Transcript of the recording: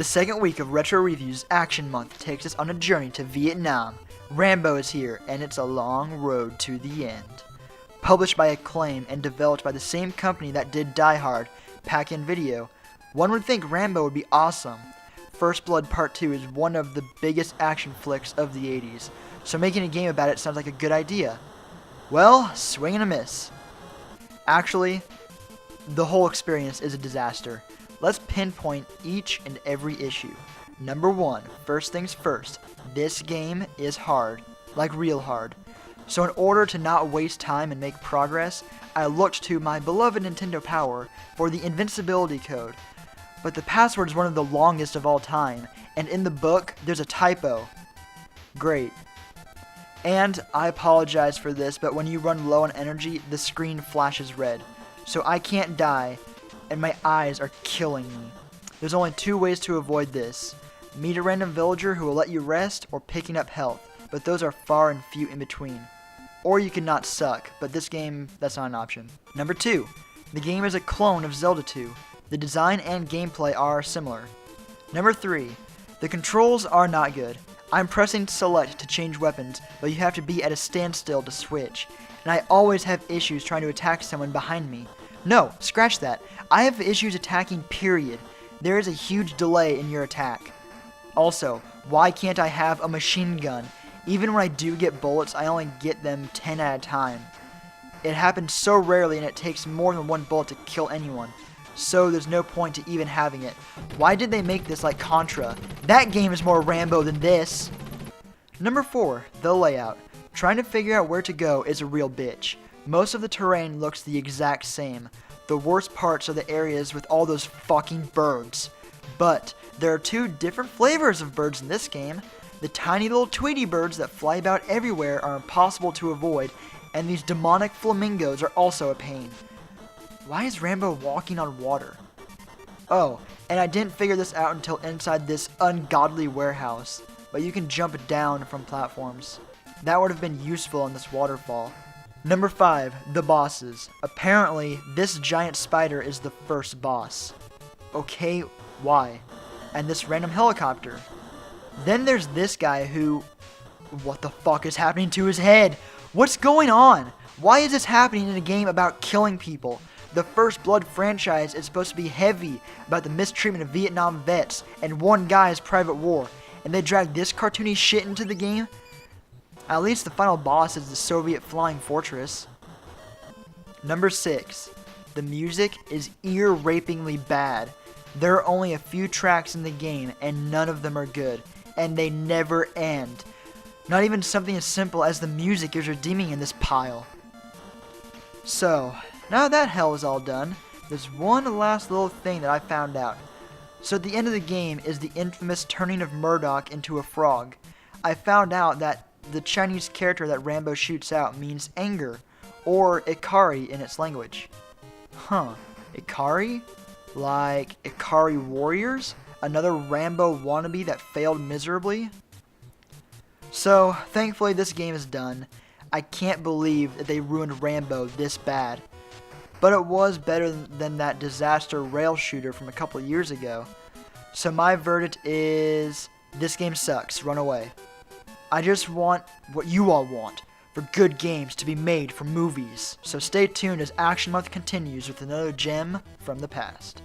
The second week of Retro Reviews Action Month takes us on a journey to Vietnam. Rambo is here, and it's a long road to the end. Published by Acclaim and developed by the same company that did Die Hard, Pack-In Video, one would think Rambo would be awesome. First Blood Part 2 is one of the biggest action flicks of the 80s, so making a game about it sounds like a good idea. Well, swing and a miss. Actually, the whole experience is a disaster. Let's pinpoint each and every issue. Number 1, first things first, this game is hard, like real hard. So in order to not waste time and make progress, I looked to my beloved Nintendo Power for the invincibility code. But the password is one of the longest of all time, and in the book, there's a typo. Great. And I apologize for this, but when you run low on energy, the screen flashes red. So I can't die, and my eyes are killing me. There's only 2 ways to avoid this. Meet a random villager who will let you rest, or picking up health, but those are far and few in between. Or you can not suck, but this game, that's not an option. Number 2, the game is a clone of Zelda 2. The design and gameplay are similar. Number 3, the controls are not good. I'm pressing select to change weapons, but you have to be at a standstill to switch, and I always have issues trying to attack someone behind me. No, scratch that. I have issues attacking, period. There is a huge delay in your attack. Also, why can't I have a machine gun? Even when I do get bullets, I only get them 10 at a time. It happens so rarely and it takes more than 1 bullet to kill anyone. So there's no point to even having it. Why did they make this like Contra? That game is more Rambo than this. Number 4, the layout. Trying to figure out where to go is a real bitch. Most of the terrain looks the exact same. The worst parts are the areas with all those fucking birds. But there are 2 different flavors of birds in this game. The tiny little Tweety birds that fly about everywhere are impossible to avoid, and these demonic flamingos are also a pain. Why is Rambo walking on water? Oh, and I didn't figure this out until inside this ungodly warehouse, but you can jump down from platforms. That would have been useful in this waterfall. Number 5, the bosses. Apparently, this giant spider is the first boss. Okay, why? And this random helicopter. Then there's this guy who... What the fuck is happening to his head? What's going on? Why is this happening in a game about killing people? The First Blood franchise is supposed to be heavy about the mistreatment of Vietnam vets and one guy's private war, and they dragged this cartoony shit into the game? At least the final boss is the Soviet flying fortress. Number 6, the music is ear-rapingly bad. There are only a few tracks in the game, and none of them are good, and they never end. Not even something as simple as the music is redeeming in this pile. So, now that hell is all done, there's one last little thing that I found out. So at the end of the game is the infamous turning of Murdoch into a frog. I found out that the Chinese character that Rambo shoots out means anger, or Ikari in its language. Huh, Ikari? Like Ikari Warriors? Another Rambo wannabe that failed miserably? So, thankfully this game is done. I can't believe that they ruined Rambo this bad. But it was better than that disaster rail shooter from a couple of years ago. So my verdict is, this game sucks, run away. I just want what you all want, for good games to be made for movies. So stay tuned as Action Month continues with another gem from the past.